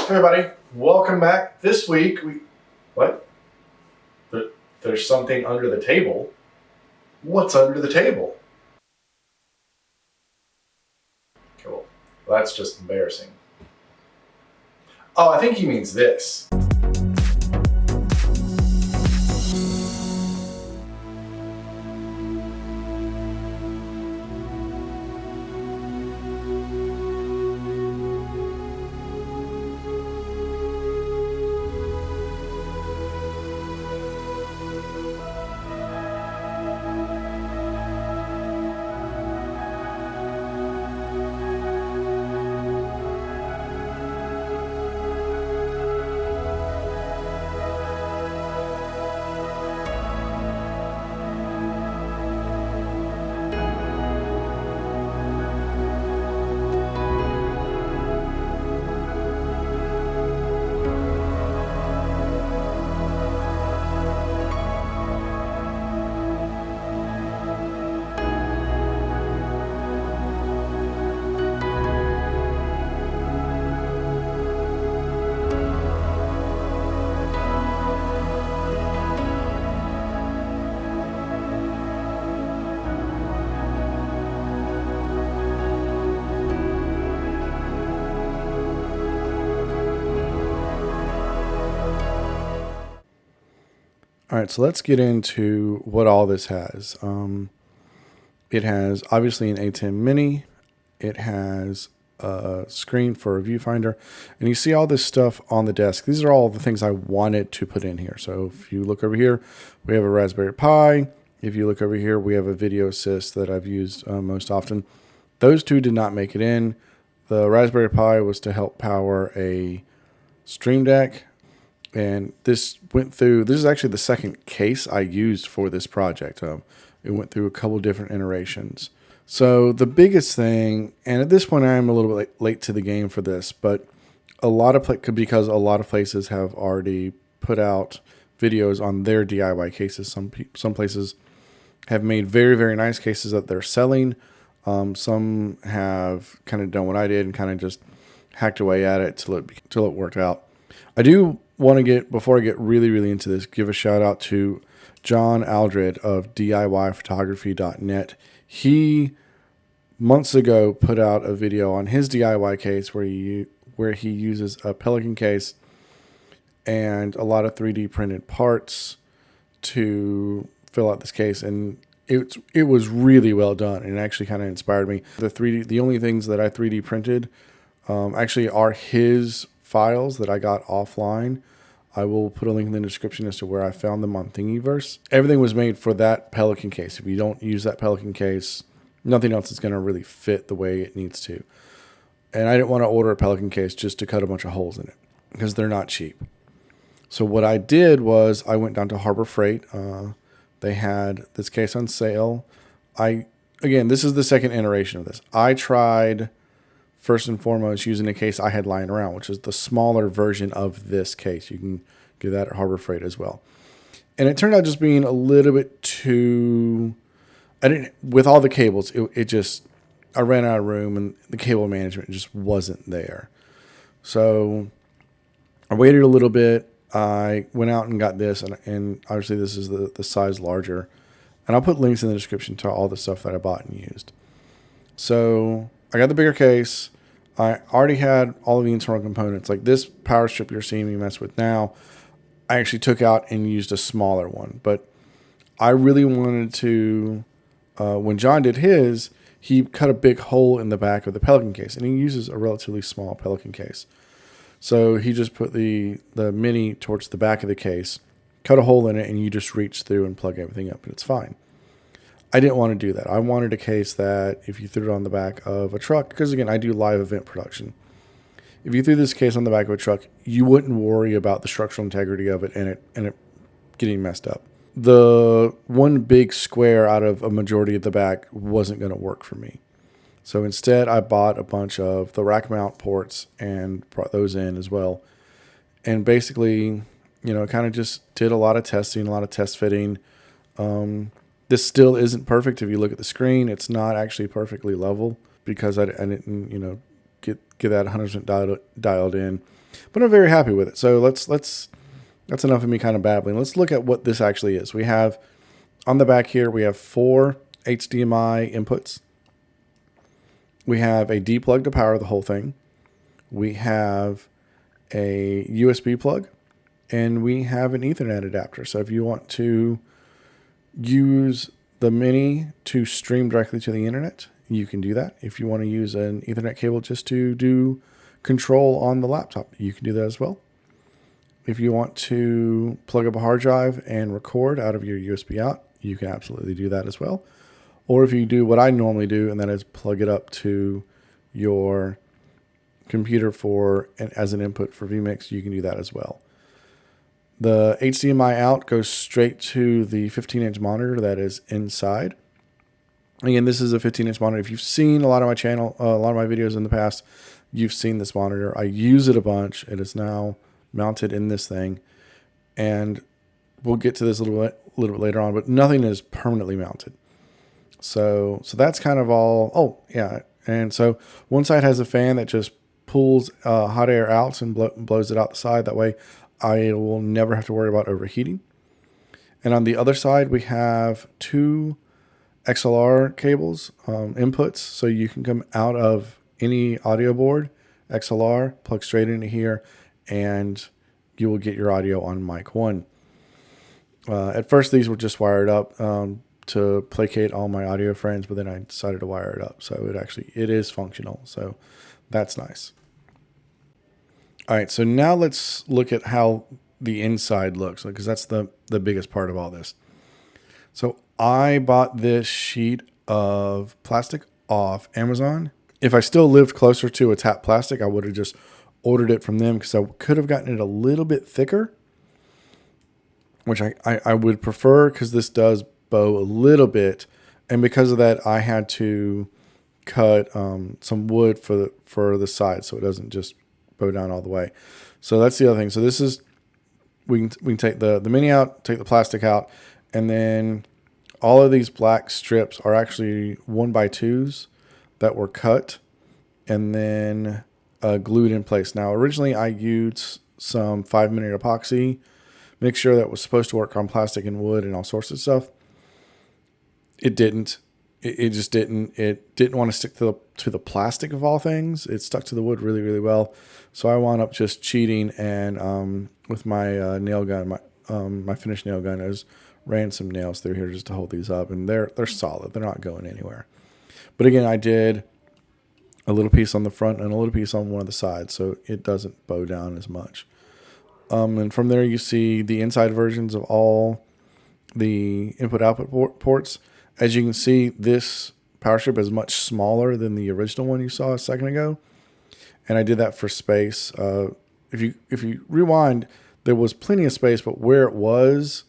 Hey everybody, welcome back. This week what? There's something under the table. What's under the table? Cool. Well, that's just embarrassing. Oh, I think he means this. All right, so let's get into what all this has. It has obviously an ATEM Mini. It has a screen for a viewfinder. And you see all this stuff on the desk. These are all the things I wanted to put in here. So if you look over here, we have a Raspberry Pi. If you look over here, we have a video assist that I've used most often. Those two did not make it in. The Raspberry Pi was to help power a Stream Deck. And this went through, this is actually the second case I used for this project. It went through a couple different iterations. So the biggest thing, and at this point I am a little bit late to the game for this, but because a lot of places have already put out videos on their DIY cases. Some places have made very, very nice cases that they're selling. Some have kind of done what I did and kind of just hacked away at it till it worked out. I do want to before I get really, really into this, give a shout out to John Aldred of DIYphotography.net. He months ago put out a video on his DIY case where he uses a Pelican case and a lot of 3D printed parts to fill out this case, and it was really well done, and it actually kind of inspired me. The only things that I 3D printed actually are his files that I got offline. I will put a link in the description as to where I found them on Thingiverse. Everything was made for that Pelican case. If you don't use that Pelican case, nothing else is going to really fit the way it needs to. And I didn't want to order a Pelican case just to cut a bunch of holes in it because they're not cheap. So what I did was I went down to Harbor Freight. They had this case on sale. Again, this is the second iteration of this. I tried first and foremost using a case I had lying around, which is the smaller version of this case. You can get that at Harbor Freight as well. And it turned out just being a little bit too, with all the cables, I ran out of room and the cable management just wasn't there. So I waited a little bit. I went out and got this, and obviously this is the size larger. And I'll put links in the description to all the stuff that I bought and used. So I got the bigger case. I already had all of the internal components. Like this power strip you're seeing me mess with now, I actually took out and used a smaller one. But I really wanted to, when John did his, he cut a big hole in the back of the Pelican case, and he uses a relatively small Pelican case. So he just put the Mini towards the back of the case, cut a hole in it, and you just reach through and plug everything up, and it's fine. I didn't want to do that. I wanted a case that if you threw it on the back of a truck, because again, I do live event production. If you threw this case on the back of a truck, you wouldn't worry about the structural integrity of it and it getting messed up. The one big square out of a majority of the back wasn't going to work for me. So instead, I bought a bunch of the rack mount ports and brought those in as well. And basically, kind of just did a lot of testing, a lot of test fitting. This still isn't perfect. If you look at the screen, it's not actually perfectly level because I didn't, get that 100% dialed in. But I'm very happy with it. So that's enough of me kind of babbling. Let's look at what this actually is. We have on the back here, we have 4 HDMI inputs. We have a D plug to power the whole thing. We have a USB plug, and we have an Ethernet adapter. So if you want to use the Mini to stream directly to the internet, you can do that. If you want to use an Ethernet cable just to do control on the laptop, you can do that as well. If you want to plug up a hard drive and record out of your USB out, you can absolutely do that as well. Or if you do what I normally do, and that is plug it up to your computer as an input for vMix, you can do that as well. The HDMI out goes straight to the 15-inch monitor that is inside. Again, this is a 15-inch monitor. If you've seen a lot of my channel, a lot of my videos in the past, you've seen this monitor. I use it a bunch. It is now mounted in this thing, and we'll get to this a little bit later on, but nothing is permanently mounted. So that's kind of all. Oh yeah, and so one side has a fan that just pulls hot air out and blows it out the side. That way I will never have to worry about overheating. And on the other side, we have 2 XLR cables, inputs, so you can come out of any audio board, XLR, plug straight into here, and you will get your audio on mic 1. At first, these were just wired up to placate all my audio friends, but then I decided to wire it up. So it is functional. So that's nice. All right, so now let's look at how the inside looks, because that's the biggest part of all this. So I bought this sheet of plastic off Amazon. If I still lived closer to a Tap Plastic, I would have just ordered it from them, because I could have gotten it a little bit thicker, which I would prefer, because this does bow a little bit. And because of that, I had to cut some wood for the side, so it doesn't just bow down all the way. So that's the other thing. So this is, we can take the Mini out, take the plastic out, and then all of these black strips are actually 1x2s that were cut and then glued in place. Now, originally I used some 5-minute epoxy mixture that was supposed to work on plastic and wood and all sorts of stuff. It didn't. It just didn't. It didn't want to stick to the plastic of all things. It stuck to the wood really, really well. So I wound up just cheating, and with my nail gun, my finished nail gun, I just ran some nails through here just to hold these up, and they're solid. They're not going anywhere. But again, I did a little piece on the front and a little piece on one of the sides, so it doesn't bow down as much. And from there, you see the inside versions of all the input-output ports. As you can see, this power strip is much smaller than the original one you saw a second ago, and I did that for space. If you rewind, there was plenty of space, but where it was,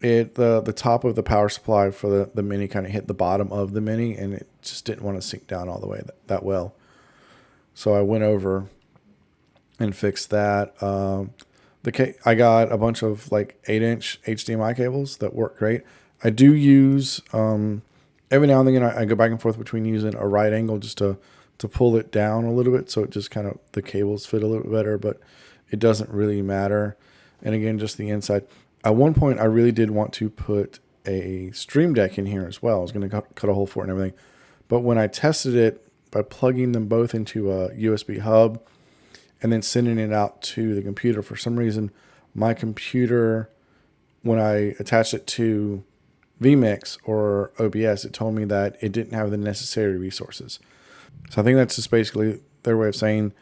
the top of the power supply for the Mini kind of hit the bottom of the Mini, and it just didn't want to sink down all the way that well. So I went over and fixed that. I got a bunch of like 8-inch HDMI cables that work great. I do use every now and then I go back and forth between using a right angle just to pull it down a little bit, so it just kind of the cables fit a little bit better, but it doesn't really matter. And again, just the inside. At one point, I really did want to put a Stream Deck in here as well. I was going to cut a hole for it and everything, but when I tested it by plugging them both into a USB hub and then sending it out to the computer, for some reason, my computer, when I attached it to vMix or OBS, it told me that it didn't have the necessary resources. So I think that's just basically their way of saying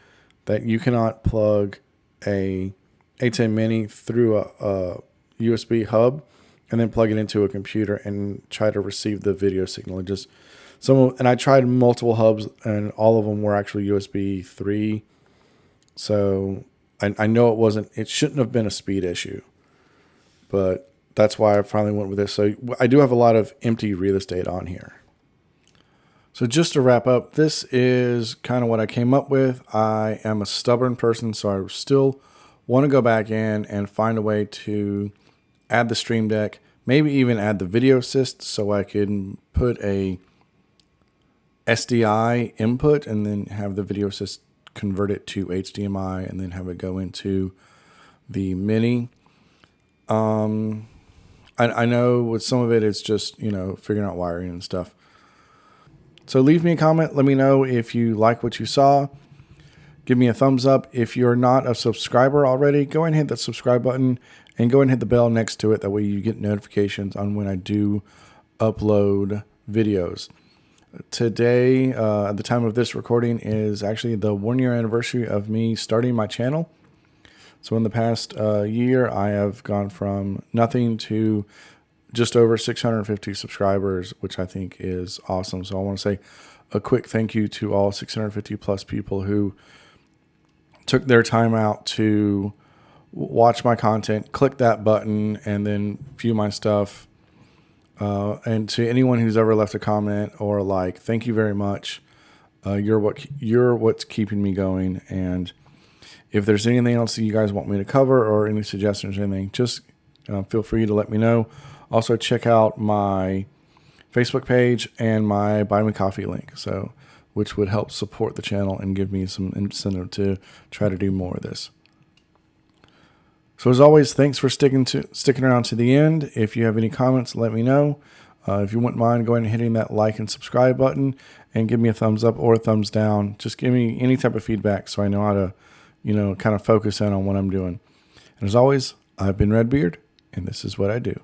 that you cannot plug a ATEM Mini through a USB hub and then plug it into a computer and try to receive the video signal. And I tried multiple hubs, and all of them were actually USB 3. So I know it shouldn't have been a speed issue, but that's why I finally went with this. So I do have a lot of empty real estate on here. So just to wrap up, this is kind of what I came up with. I am a stubborn person, so I still want to go back in and find a way to add the Stream Deck, maybe even add the video assist, so I can put a SDI input and then have the video assist convert it to HDMI and then have it go into the Mini. I know with some of it, it's just, figuring out wiring and stuff. So leave me a comment. Let me know if you like what you saw. Give me a thumbs up. If you're not a subscriber already, go ahead and hit that subscribe button and go ahead and hit the bell next to it. That way you get notifications on when I do upload videos. Today, at the time of this recording, is actually the 1-year anniversary of me starting my channel. So in the past year, I have gone from nothing to just over 650 subscribers, which I think is awesome. So I want to say a quick thank you to all 650 plus people who took their time out to watch my content, click that button, and then view my stuff. And to anyone who's ever left a comment or a like, thank you very much. You're what's keeping me going. And if there's anything else that you guys want me to cover or any suggestions or anything, just feel free to let me know. Also, check out my Facebook page and my Buy Me Coffee link, which would help support the channel and give me some incentive to try to do more of this. So as always, thanks for sticking around to the end. If you have any comments, let me know. If you wouldn't mind going and hitting that like and subscribe button and give me a thumbs up or a thumbs down. Just give me any type of feedback so I know how to, kind of focus in on what I'm doing. And as always, I've been Redbeard, and this is what I do.